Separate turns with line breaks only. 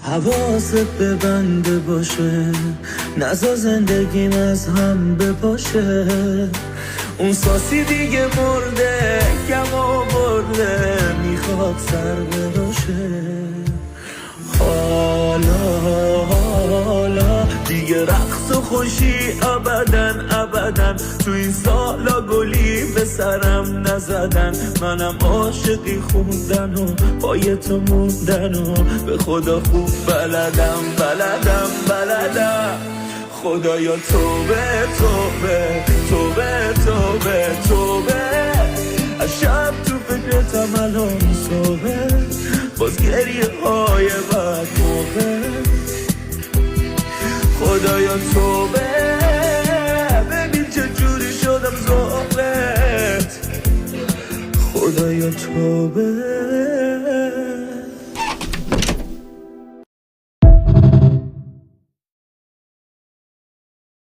حواست به بنده باشه، نزا زندگیم از هم بپاشه. اون ساسی دیگه مرده، کم آورده، میخواد سر براشه. حالا دیگه رقص و خوشی ابداً تو این سالا گلی به سرم نزدن. منم عاشقی خوندن و پای تو موندن و به خدا خوب بلدم. خدایا توبه از شب تو فکرتم الان صبح، باز گریه های بد موقع. خدایا توبه، ببین چه جوری شدم ذوقت. خدایا توبه.